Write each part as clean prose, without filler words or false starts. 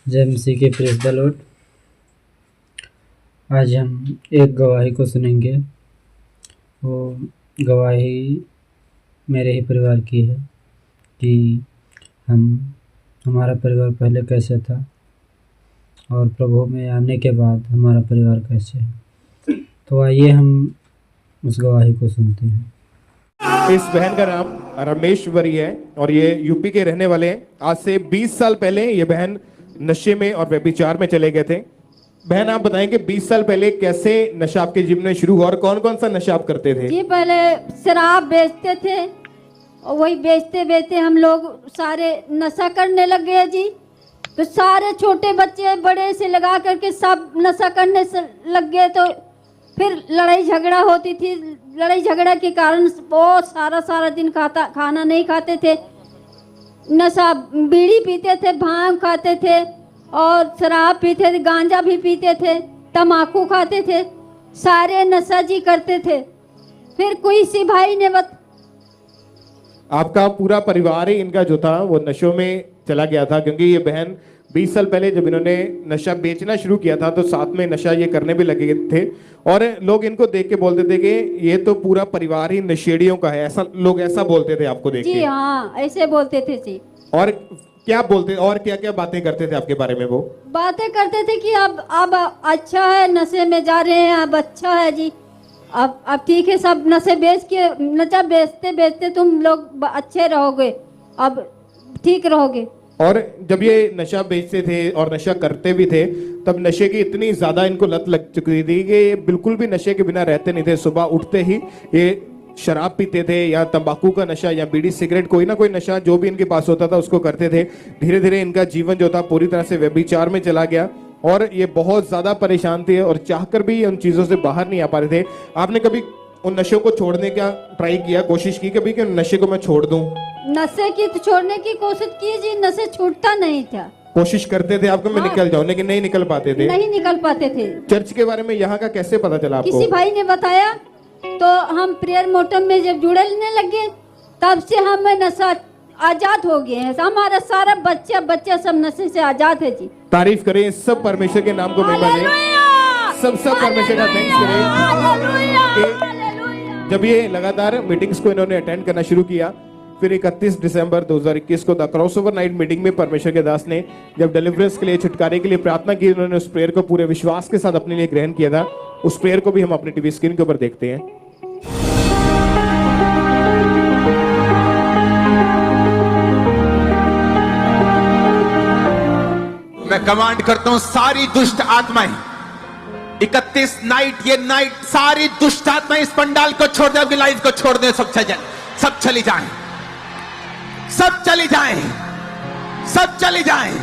जय मसीह के press the Lord. आज हम एक गवाही को सुनेंगे। वो गवाही मेरे ही परिवार की है कि हमारा परिवार पहले कैसे था और प्रभु में आने के बाद हमारा परिवार कैसे है। तो आइए हम उस गवाही को सुनते हैं। इस बहन का नाम रमेश्वरी है और ये यूपी के रहने वाले हैं। आज से 20 साल पहले ये बहन नशे में और व्यभिचार में चले गए थे। बहन, आप बताएं कि 20 साल पहले कैसे नशा आपके जीवन में शुरू हुआ और कौन कौन सा नशा आप करते थे? जी, पहले शराब बेचते थे और वही बेचते बेचते हम लोग सारे नशा करने लग गए जी। तो सारे छोटे बच्चे बड़े से लगा करके सब नशा करने से लग गए। तो फिर लड़ाई झगड़ा होती थी। लड़ाई झगड़ा के कारण बहुत सारा दिन खाना नहीं खाते थे। नशा बीड़ी पीते थे, भांग खाते थे और शराब पीते थे, गांजा भी पीते थे, तम्बाकू खाते थे, सारे नशा जी करते थे। फिर कोई सी भाई ने आपका पूरा परिवार ही इनका जो था वो नशों में चला गया था, क्योंकि ये बहन 20 साल पहले जब इन्होंने नशा बेचना शुरू किया था तो साथ में नशा ये करने भी लगे थे और लोग इनको देख के बोलते थे कि ये तो पूरा परिवार ही नशेड़ियों का है। ऐसा लोग ऐसा बोलते थे आपको देख के? जी हाँ, ऐसे बोलते थे जी। और क्या बोलते और क्या क्या बातें करते थे आपके बारे में? वो बातें करते थे कि अब अच्छा है, नशे में जा रहे हैं, अब अच्छा है जी, अब ठीक है, सब नशे बेच के नशा बेचते बेचते तुम लोग अच्छे रहोगे, अब ठीक रहोगे। और जब ये नशा बेचते थे और नशा करते भी थे तब नशे की इतनी ज्यादा इनको लत लग चुकी थी कि ये बिल्कुल भी नशे के बिना रहते नहीं थे। सुबह उठते ही ये शराब पीते थे या तंबाकू का नशा या बीड़ी सिगरेट, कोई ना कोई नशा जो भी इनके पास होता था उसको करते थे। धीरे धीरे इनका जीवन जो था पूरी तरह से व्यभिचार में चला गया और ये बहुत ज्यादा परेशान थे और चाहकर भी उन चीजों से बाहर नहीं आ पा रहे थे। आपने कभी उन नशों को छोड़ने का ट्राई किया, कोशिश की कभी कि नशे को मैं छोड़ दूं? नशे की छोड़ने की कोशिश की जी, नशे छूटता नहीं था। कोशिश करते थे आपको मैं निकल जाऊं, लेकिन नहीं निकल पाते थे? नहीं निकल पाते थे। चर्च के बारे में यहाँ का कैसे पता चला आपको? किसी भाई ने बताया तो हम प्रेयर मोटम में जब जुड़ने लगे तब से हम नशा आजाद हो गए हैं। हमारा सारा बच्चा सब नशे से आजाद है जी। तारीफ करें सब परमेश्वर के नाम को महिमा दें। सब परमेश्वर का थैंक्स करें। जब ये लगातार मीटिंग्स को इन्होंने अटेंड करना शुरू किया, फिर 31 दिसंबर 2021 को द क्रॉसओवर नाइट मीटिंग में परमेश्वर के दास ने जब डिलीवरेंस के लिए, छुटकारे के लिए प्रार्थना की, उन्होंने उस प्रेयर को पूरे विश्वास के साथ अपने लिए ग्रहण किया था। उस प्रेयर को भी हम अपने टीवी स्क्रीन के ऊपर देखते हैं। मैं कमांड करता हूं सारी दुष्ट आत्माएं 31 नाइट, ये नाइट सारी दुष्ट आत्माएं इस पंडाल को छोड़ दे, अपनी लाइफ को छोड़ दे, सब चली जाएं, सब चली जाएं, सब चली जाएं।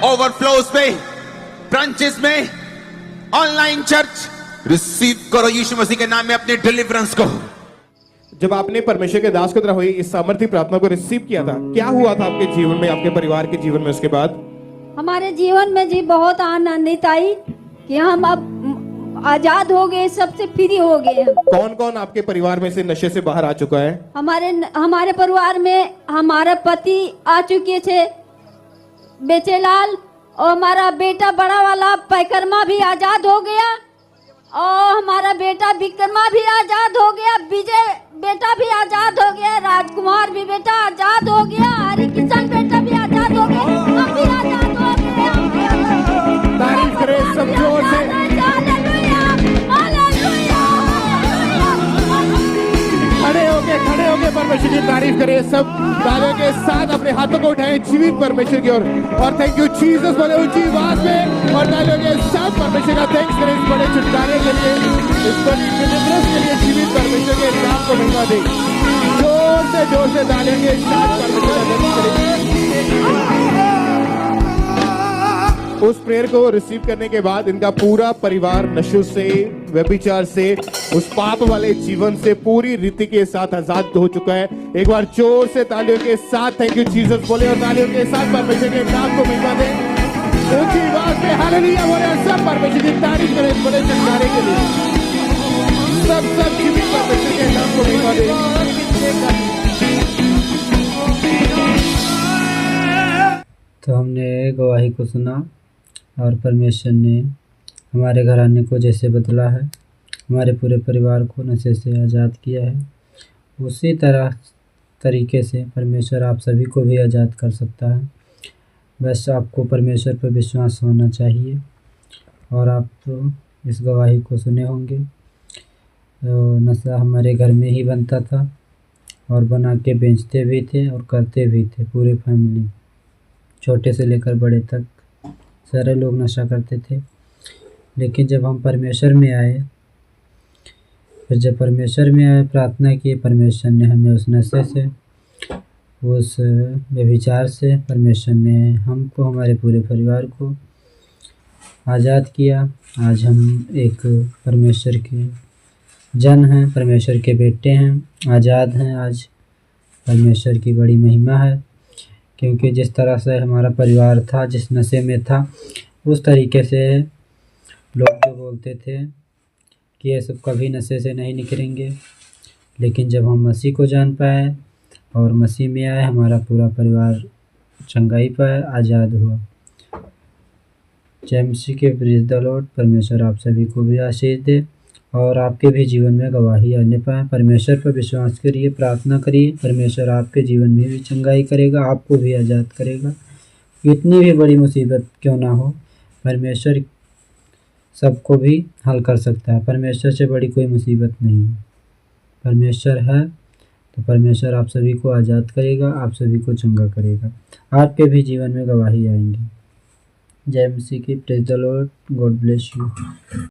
ओवरफ्लोज में, ब्रांचेस में, ऑनलाइन चर्च, रिसीव करो यीशु मसीह के नाम में अपने डिलीवरेंस को। जब आपने परमेश्वर के दास की तरह हुई इस सामर्थ्य प्रार्थना को रिसीव किया था, क्या हुआ था आपके जीवन में, आपके परिवार के जीवन में? उसके बाद हमारे जीवन में जी बहुत आनंदित आई कि हम अब आजाद हो गए, सबसे फ्री हो गए। कौन कौन आपके परिवार में से नशे से बाहर आ चुका है? हमारे परिवार में हमारा पति आ चुके थे बेचेलाल, और हमारा बेटा बड़ा वाला पैकरमा भी आजाद हो गया, और हमारा बेटा विक्रमा भी आजाद हो गया, विजय बेटा भी आजाद हो गया, राजकुमार भी बेटा आजाद हो गया, हरि किशन बेटा भी आजाद हो गया, हम भी आजाद हो गए। तारीफ करें सब जोर से। खड़े होके परमेश्वर की तारीफ करें सब। तालियों के साथ अपने हाथों को उठाएं जीवित परमेश्वर की ओर और थैंक यू जीसस बोले ऊंची आवाज में, और तालियों के साथ परमेश्वर का थैंक्स करें इस बड़े छुटकारे के लिए, इस बड़ी डिलीवरेंस के लिए। जीवित परमेश्वर के नाम को महिमा दें। जोर से तालियों के साथ परमेश्वर का थैंक्स करें। उस प्रेयर को रिसीव करने के बाद इनका पूरा परिवार नशों से, व्यभिचार से, उस पाप वाले जीवन से पूरी रीति के साथ आजाद हो चुका है। एक बार जोर से तालियों के साथ थैंक यू जीसस बोले और तालियों के साथ परमेश्वर के नाम को महिमा दें। ऊंची आवाज में हालेलुया बोले और सब परमेश्वर की तारीफ करें बड़े छुटकारे के लिए। सब जीवित परमेश्वर के नाम को महिमा दें। तो हमने गवाही को सुना और परमेश्वर ने हमारे घराने को जैसे बदला है, हमारे पूरे परिवार को नशे से आज़ाद किया है, उसी तरीके से परमेश्वर आप सभी को भी आज़ाद कर सकता है। बस आपको परमेश्वर पर विश्वास होना चाहिए। और आप तो इस गवाही को सुने होंगे, नशा हमारे घर में ही बनता था और बना के बेचते भी थे और करते भी थे। पूरे फैमिली, छोटे से लेकर बड़े तक सारे लोग नशा करते थे। लेकिन जब हम परमेश्वर में आए, प्रार्थना की, परमेश्वर ने हमें उस नशे से, उस व्यभिचार से, परमेश्वर ने हमको, हमारे पूरे परिवार को आज़ाद किया। आज हम एक परमेश्वर के जन हैं, परमेश्वर के बेटे हैं, आज़ाद हैं। आज परमेश्वर की बड़ी महिमा है, क्योंकि जिस तरह से हमारा परिवार था, जिस नशे में था, उस तरीके से लोग जो बोलते थे कि ये सब कभी नशे से नहीं निकलेंगे, लेकिन जब हम मसीह को जान पाए और मसीह में आए, हमारा पूरा परिवार चंगाई पाए, आज़ाद हुआ। जय मसीह के, प्रेज़ द लॉर्ड। परमेश्वर आप सभी को भी आशीष दे और आपके भी जीवन में गवाही आने पाए। परमेश्वर पर विश्वास करिए, प्रार्थना करिए, परमेश्वर आपके जीवन में भी चंगाई करेगा, आपको भी आज़ाद करेगा। इतनी भी बड़ी मुसीबत क्यों ना हो, परमेश्वर सबको भी हल कर सकता है। परमेश्वर से बड़ी कोई मुसीबत नहीं है। परमेश्वर है तो परमेश्वर आप सभी को आज़ाद करेगा, आप सभी को चंगा करेगा, आपके भी जीवन में गवाही आएंगी। जय मसीह की, praise the Lord, God bless you.